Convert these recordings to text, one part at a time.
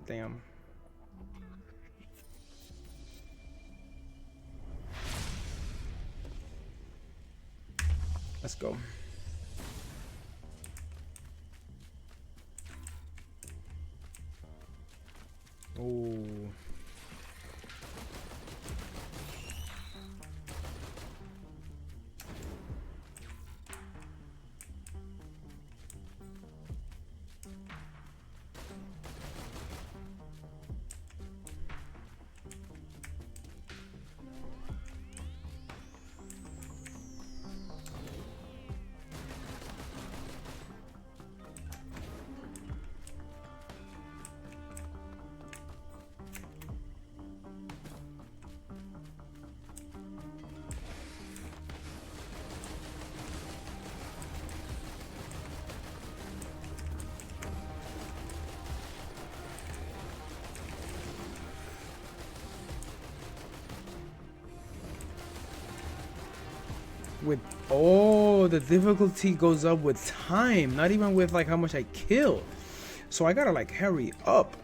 Damn. Let's go. Oh. With the difficulty goes up with time, not even with like how much I kill. So I gotta like hurry up.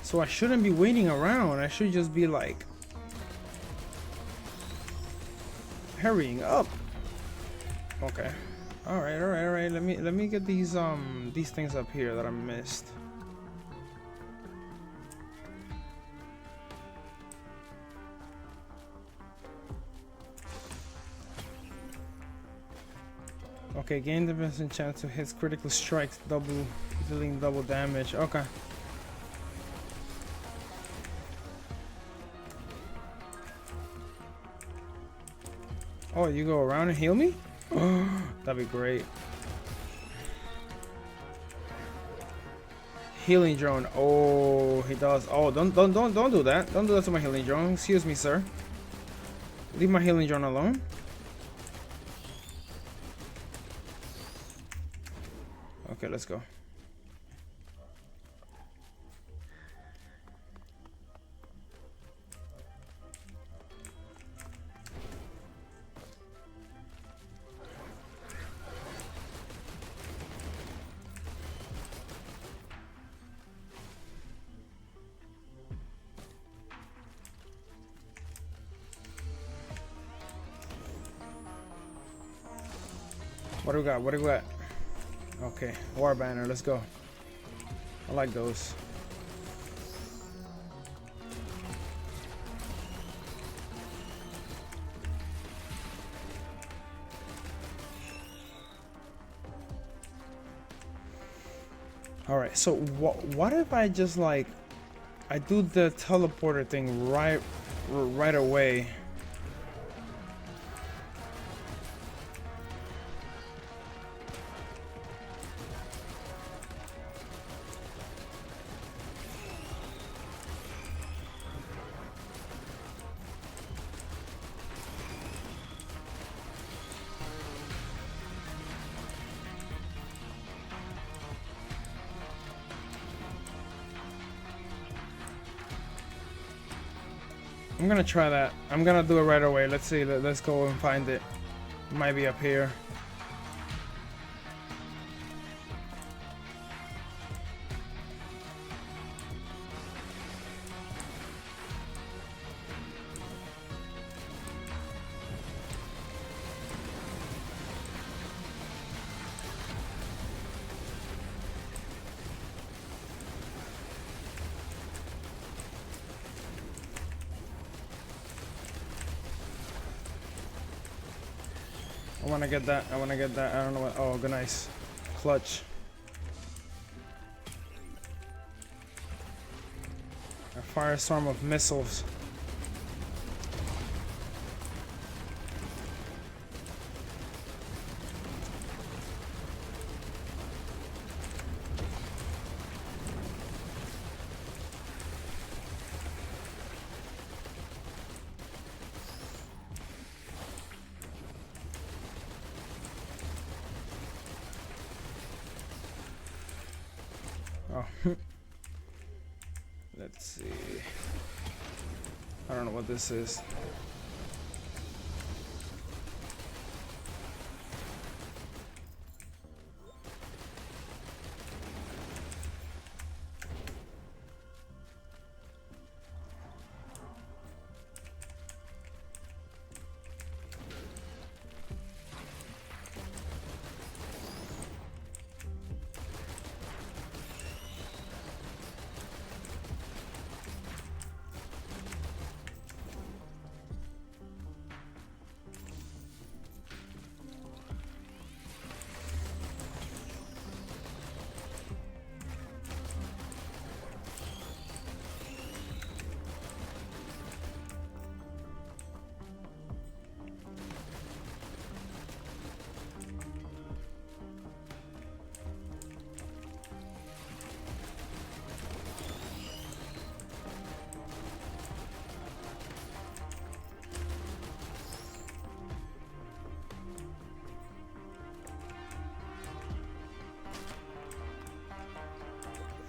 So I shouldn't be waiting around. I should just be like hurrying up. Okay. All right. Let me get these things up here that I missed. Okay, gain defense chance to hit critical strikes, dealing double damage. Okay. Oh, you go around and heal me? That'd be great. Healing drone. Oh, he does. Oh, don't do that. Don't do that to my healing drone. Excuse me, sir. Leave my healing drone alone. Okay, let's go. What do we got? What do we got? Okay, war banner. Let's go. I like those. All right. So what if I just like I do the teleporter thing right away? I'm gonna try that. I'm gonna do it right away. Let's see. Let's go and find it. It might be up here. I wanna get that. I wanna get that. I don't know what. Oh, good, nice. Clutch. A firestorm of missiles. Oh. Let's see. don't know what this is.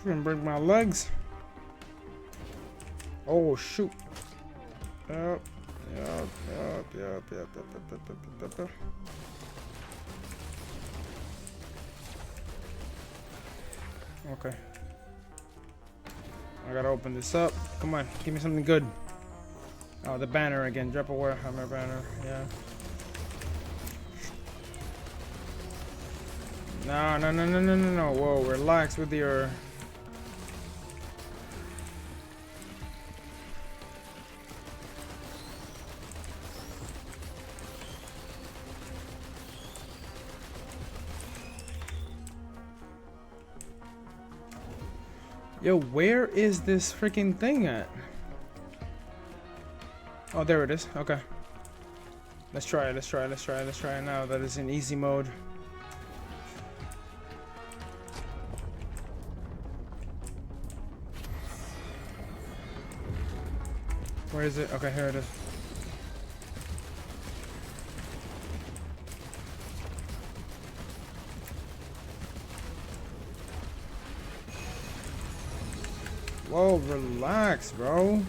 Gonna break my legs. Oh shoot. Yep. Okay. I gotta open this up. Come on, give me something good. Oh, the banner again. Drop a Warhammer banner. Yeah. No. Whoa, relax with your... Yo, where is this freaking thing at? Oh, there it is. Okay. Let's try it now. That is in easy mode. Where is it? Okay, here it is. Whoa, relax, bro.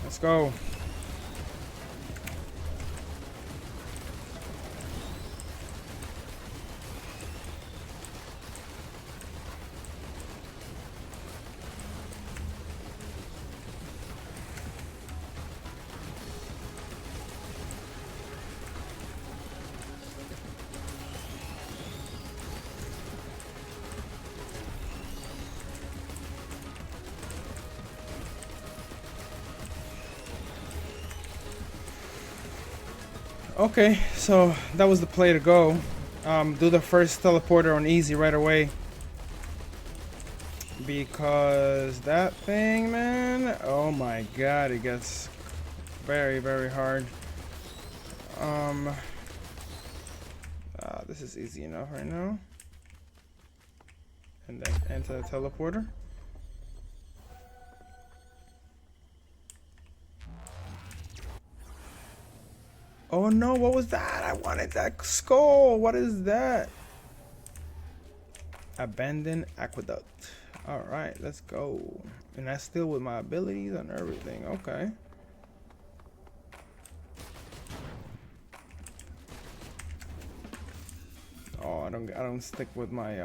Let's go. Okay, so that was the play to go. Do the first teleporter on easy right away. Because that thing, man, oh my god, it gets very, very hard. This is easy enough right now. And then enter the teleporter. Oh no, what was that? I wanted that skull. What is that? Abandoned aqueduct. Alright, let's go. And that's still with my abilities and everything. Okay. Oh, I don't stick with my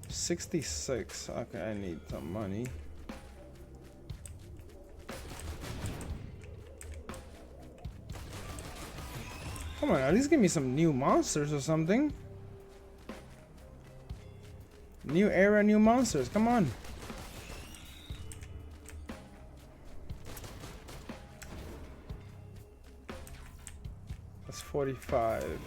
66. Okay, I need some money. Come on, at least give me some new monsters or something. New era, new monsters. Come on. That's 45.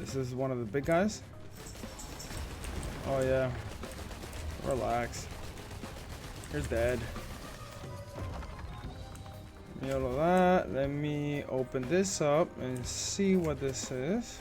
This is one of the big guys. Oh yeah. Relax. You're dead. All of that. Let me open this up and see what this is.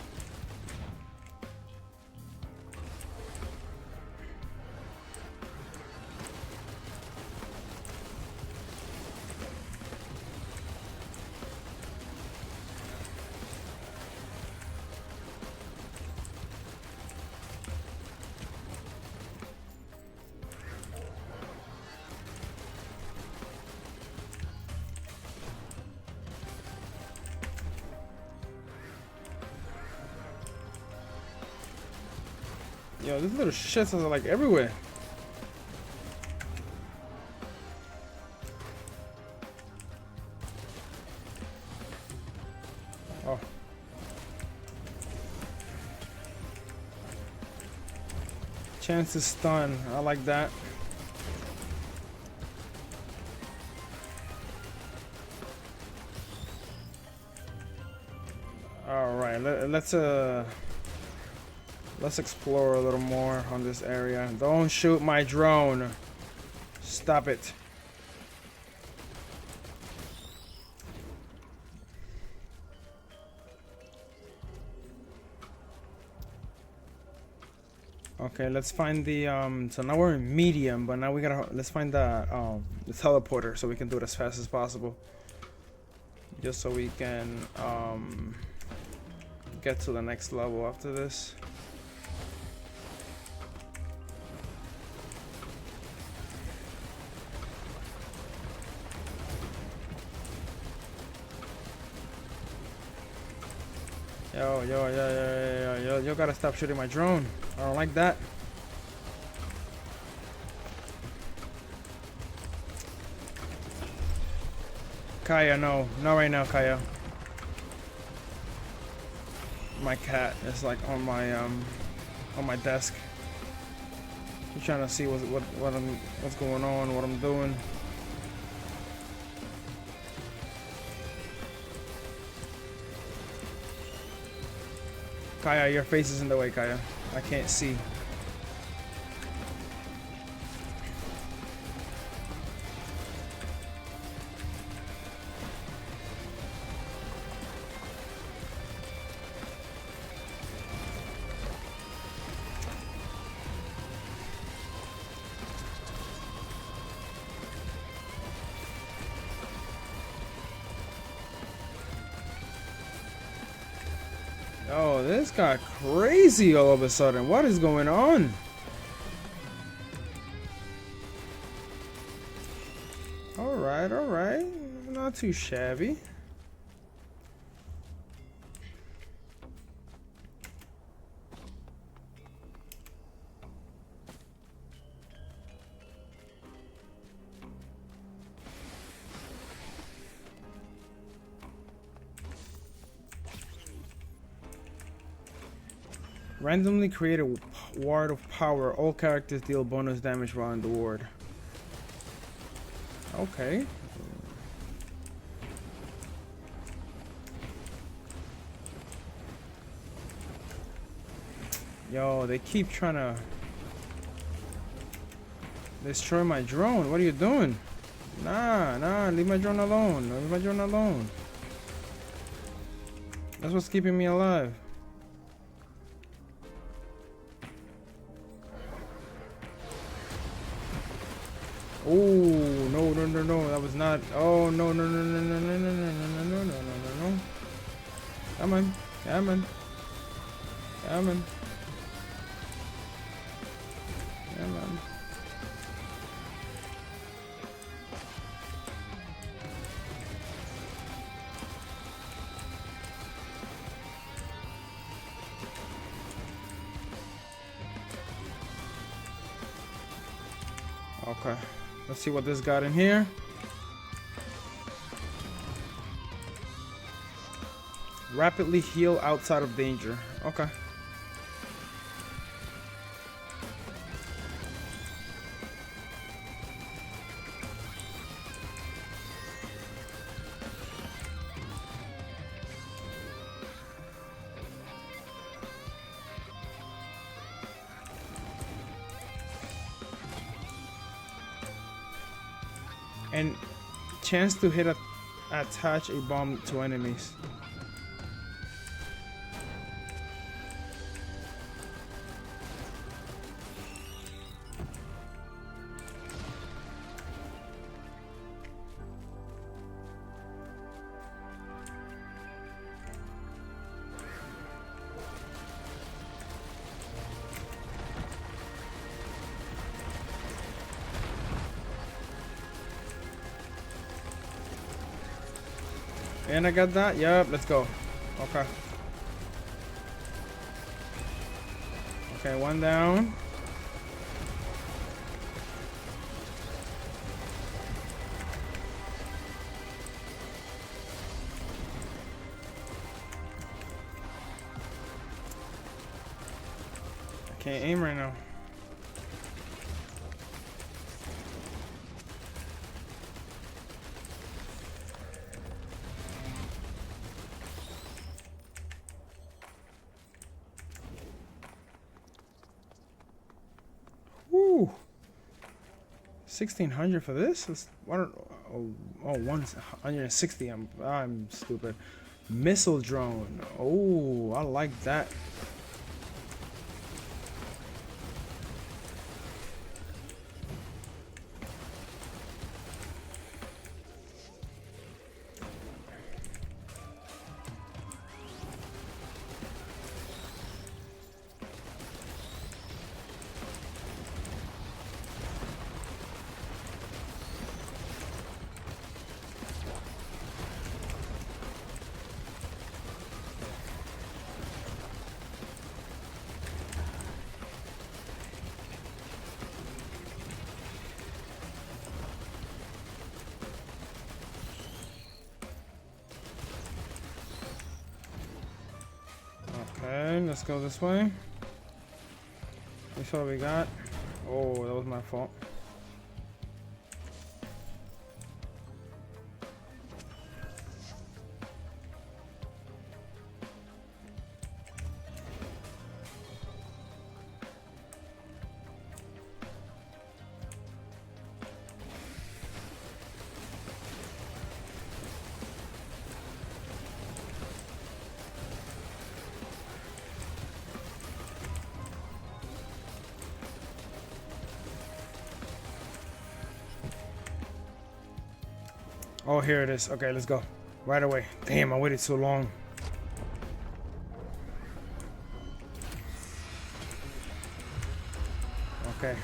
Yo, these little shits are like everywhere. Oh. Chance to stun. I like that. All right, let's explore a little more on this area. Don't shoot my drone. Stop it. Okay, let's find the so now we're in medium, but now let's find the teleporter so we can do it as fast as possible. Just so we can get to the next level after this. Yo, you gotta stop shooting my drone. I don't like that. Kaya, no. Not right now, Kaya. My cat is like on my desk. He's trying to see what's going on, what I'm doing. Kaya, your face is in the way, Kaya. I can't see. Oh, this got crazy all of a sudden. What is going on? All right. Not too shabby. Randomly create a ward of power. All characters deal bonus damage while in the ward. Okay. Yo, they keep trying to destroy my drone. What are you doing? Nah, leave my drone alone. Leave my drone alone. That's what's keeping me alive. Oh, no, that was not. Oh, no. Come on. Okay, let's see what this got in here. Rapidly heal outside of danger. Okay. And chance to hit attach a bomb to enemies. And I got that. Yep, let's go. Okay. Okay, one down. I can't aim right now. Woo! 1,600 for this? Oh, 160. I'm stupid. Missile drone. Oh, I like that. Okay, let's go this way. Let's see what we got. Oh, that was my fault. Oh, here it is. Okay, let's go. Right away. Damn, I waited so long. Okay.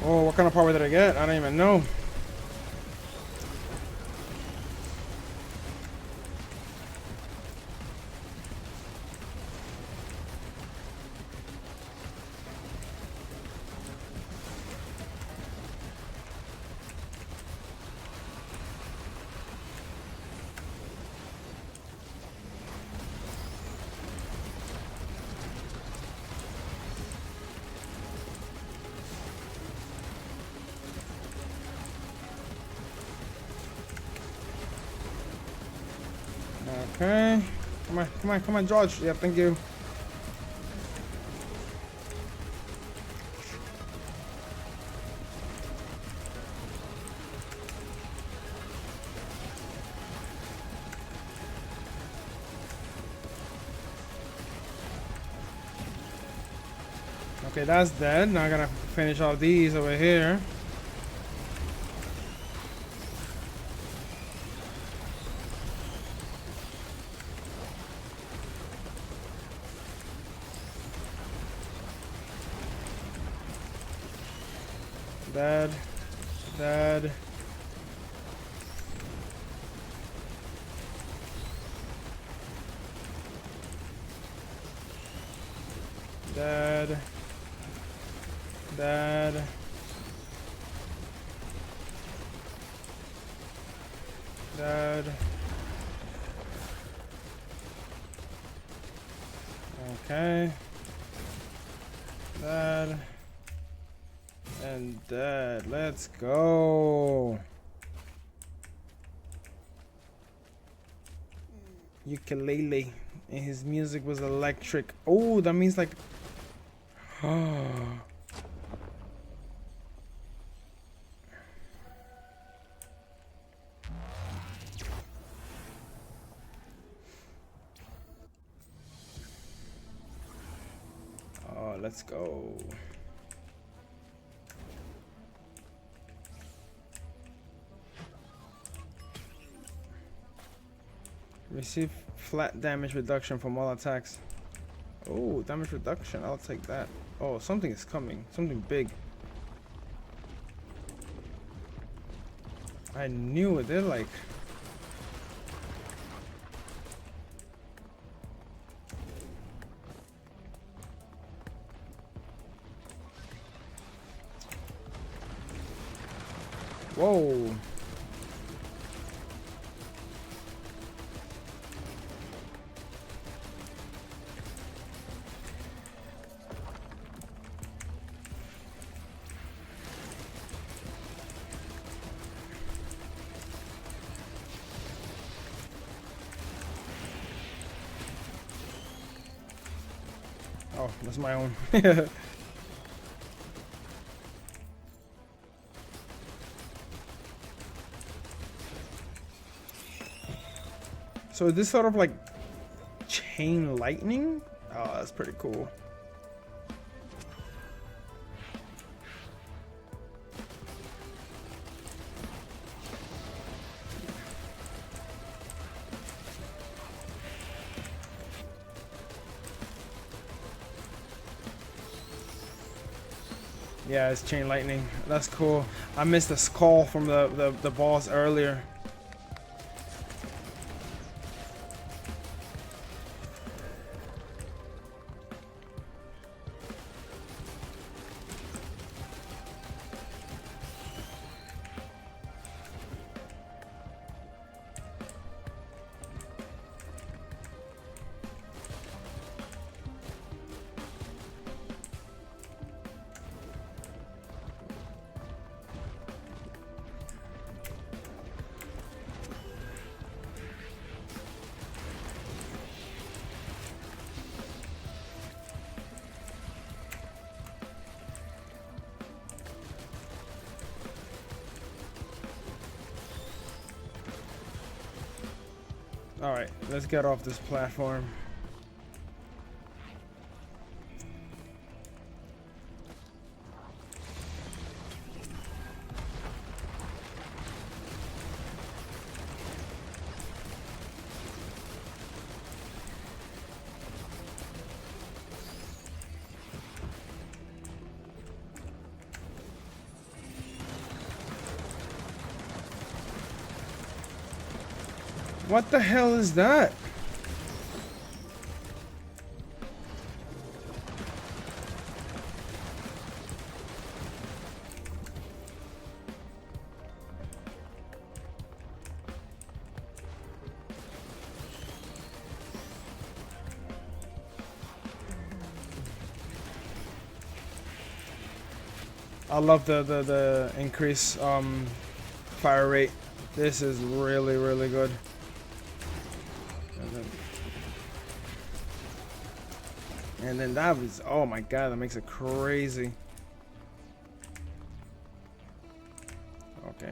Oh, what kind of power did I get? I don't even know. Okay. Come on, come on, come on, George. Yeah, thank you. Okay, that's dead. Now I gotta finish all these over here. Dead. Dead. Dead. Dead. Dead. Okay. Dead. And dead. Let's go. Ukulele. And his music was electric. Oh, that means like... Oh, let's go. Receive flat damage reduction from all attacks. Oh, damage reduction. I'll take that. Oh, something is coming. Something big. I knew it. They're like... Whoa. Oh, that's my own. So this sort of like chain lightning? Oh, that's pretty cool. Yeah, it's chain lightning. That's cool. I missed a call from the boss earlier. Alright, let's get off this platform. What the hell is that? I love the increase fire rate. This is really good. And then that was, oh my god, that makes it crazy. Okay.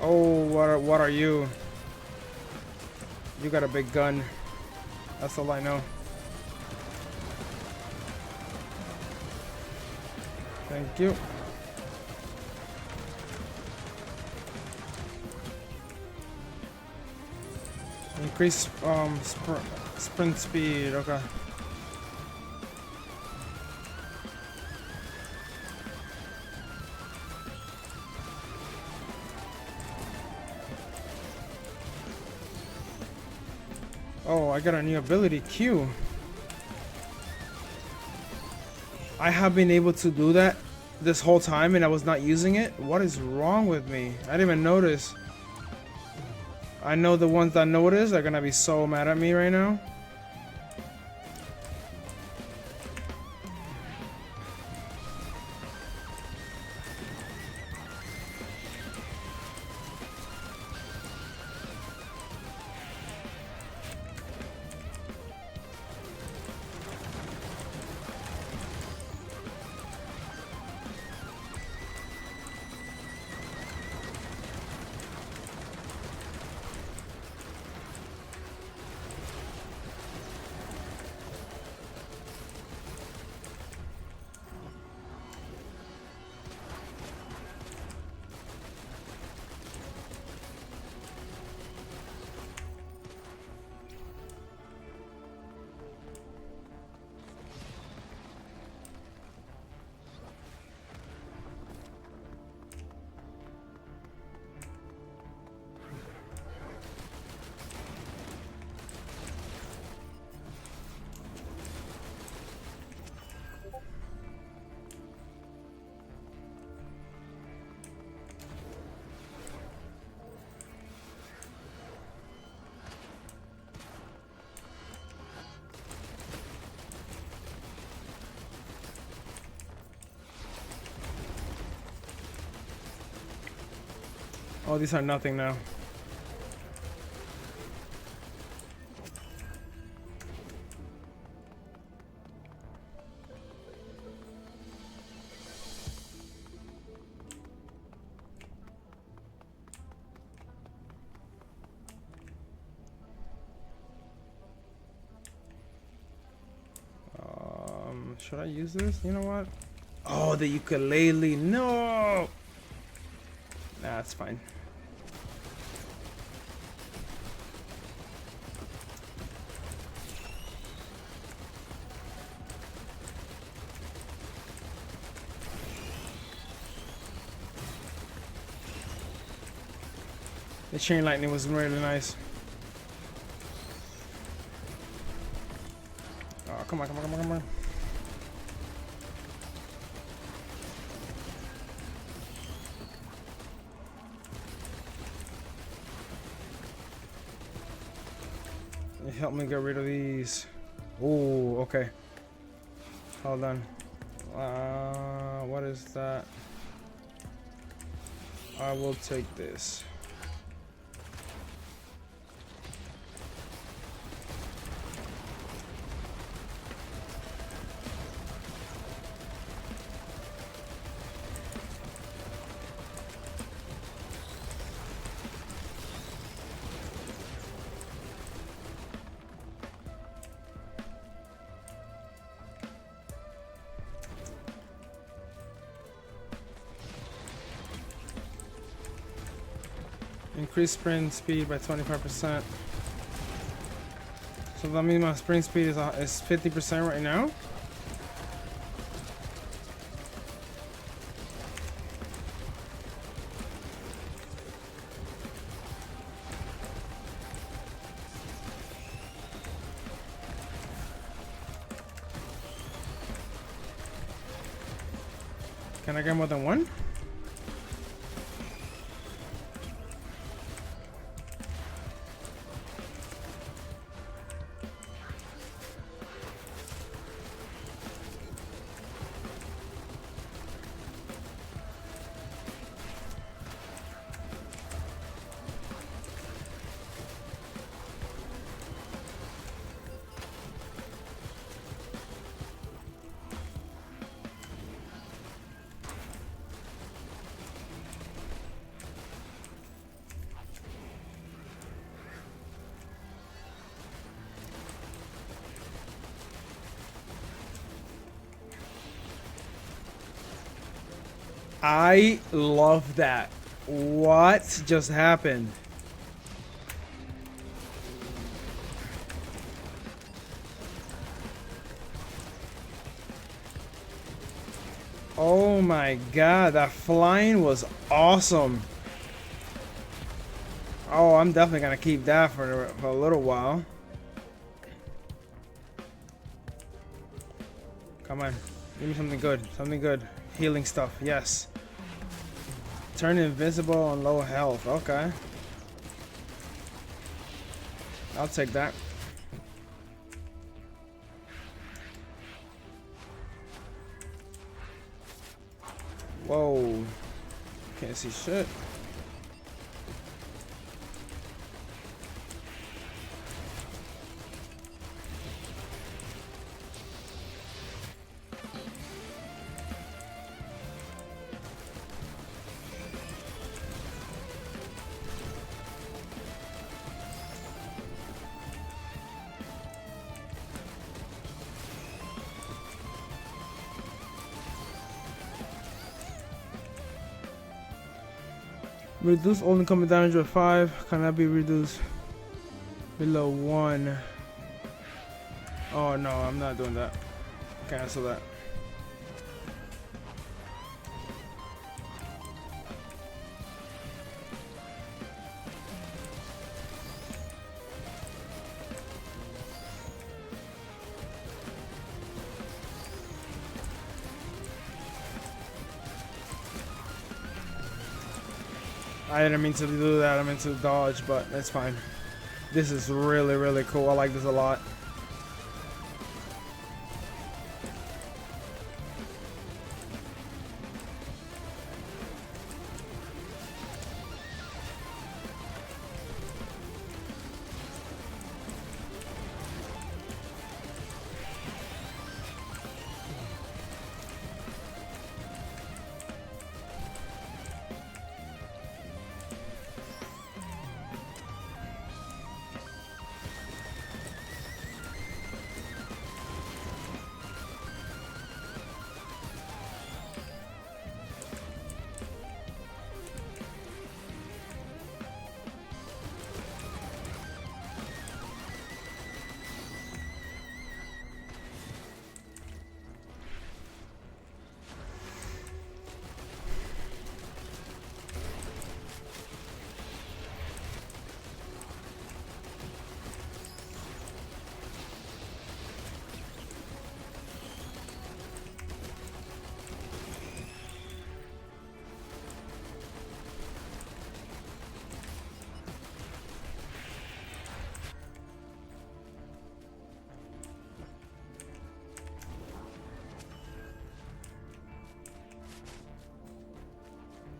Oh, what are you? You got a big gun. That's all I know. Thank you. Increase sprint speed. Okay. Oh, I got a new ability, Q. I have been able to do that this whole time and I was not using it. What is wrong with me? I didn't even notice. I know the ones that notice are gonna be so mad at me right now. Oh, these are nothing now. Should I use this? You know what? Oh, the ukulele. No! Nah, it's fine. The chain lightning was really nice. Oh, come on, come on, come on, come on. Help me get rid of these. Oh, okay. Hold on. What is that? I will take this. Increase sprint speed by 25%. So that means my sprint speed is 50% right now. Can I get more than one? I love that. What just happened? Oh my god, that flying was awesome. Oh, I'm definitely gonna keep that for a little while. Come on, give me something good, something good. Healing stuff, yes. Turn invisible on low health, okay. I'll take that. Whoa, can't see shit. Reduce all incoming damage by 5. Cannot be reduced below 1. Oh no, I'm not doing that. Cancel that. I didn't mean to do that, I meant to dodge, but that's fine. This is really, really cool. I like this a lot.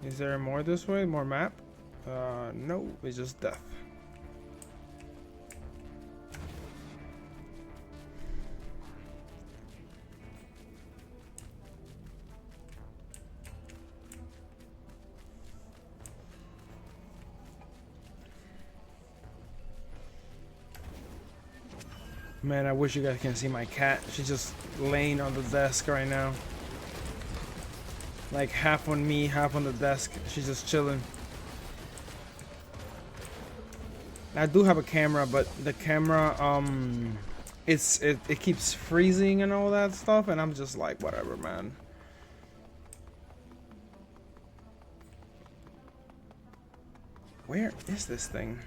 Is there more this way? More map? No, it's just death. Man, I wish you guys can see my cat. She's just laying on the desk right now. Like half on me, half on the desk. She's just chilling. I do have a camera, but the camera, it keeps freezing and all that stuff, and I'm just like, whatever, man. Where is this thing?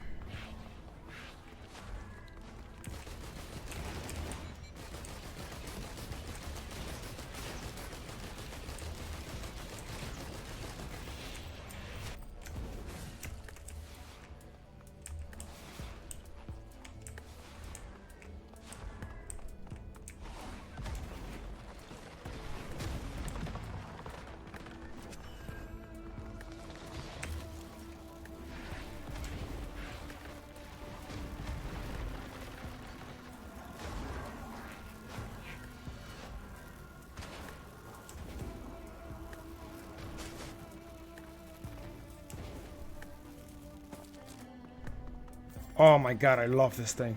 Oh my god, I love this thing.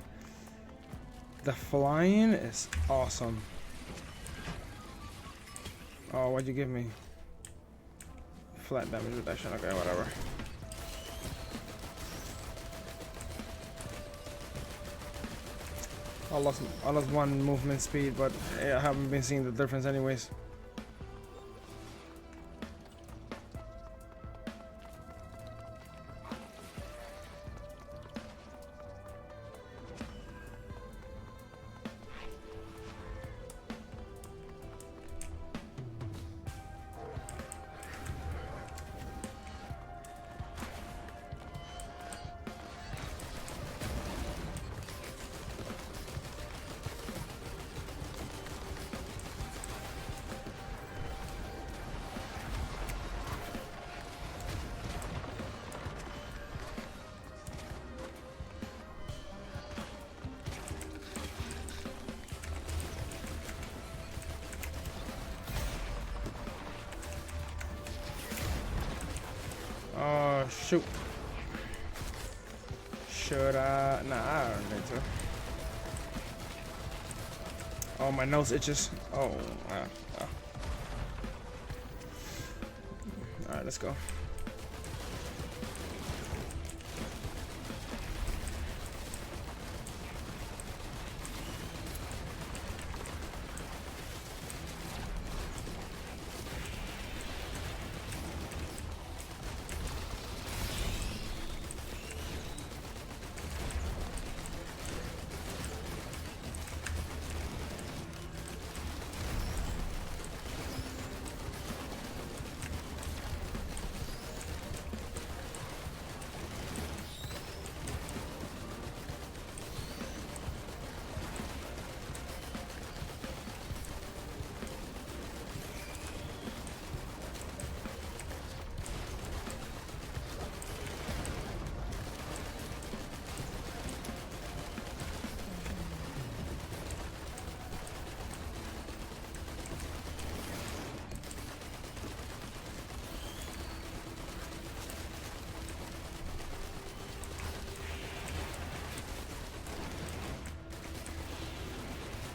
The flying is awesome. Oh, what'd you give me? flat damage reduction. Okay, whatever. I lost one movement speed, but I haven't been seeing the difference anyways. Oh, shoot. Should I? Nah, I don't need to. Oh, my nose itches. Oh, Alright, let's go.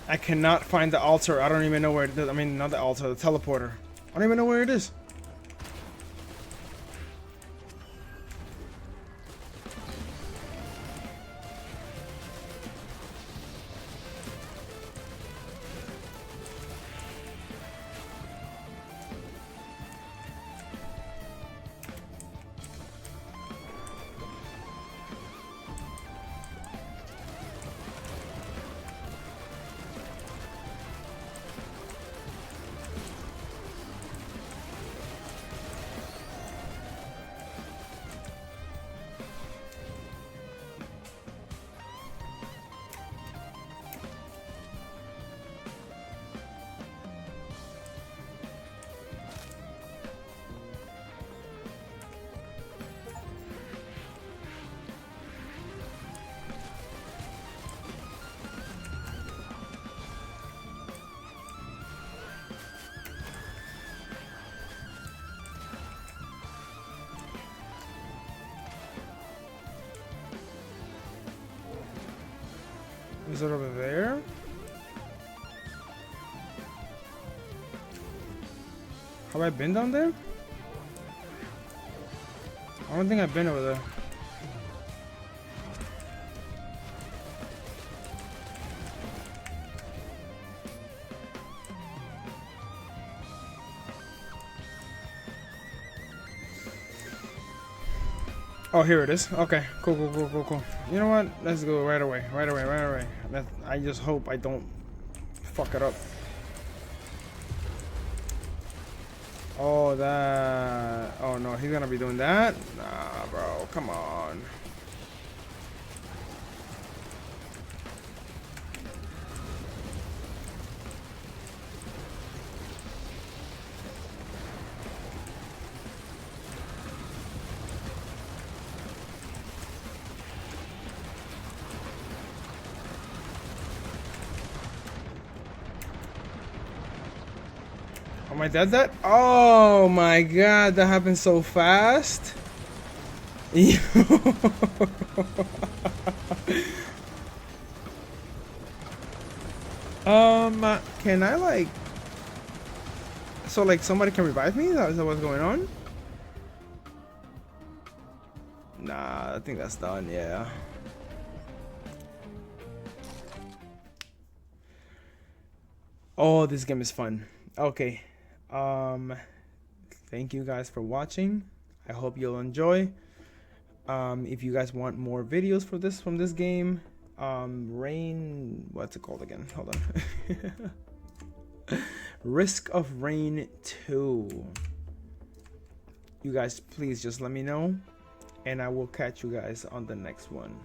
I cannot find the altar. I don't even know where it is. I mean, not the altar, the teleporter. I don't even know where it is. Is it over there? Have I been down there? I don't think I've been over there. Oh, here it is. Okay, cool. You know what? Let's go right away. I just hope I don't fuck it up. Oh, that. Oh no, he's gonna be doing that? Nah, bro, come on. Am I dead? Oh my god, that happened so fast. Can I like... So like somebody can revive me? Is that what's going on? I think that's done, yeah. Oh, this game is fun. Okay. Thank you guys for watching. I hope you'll enjoy. If you guys want more videos for this from this game, Rain, what's it called again? Hold on. Risk of Rain 2. You guys please just let me know, and I will catch you guys on the next one.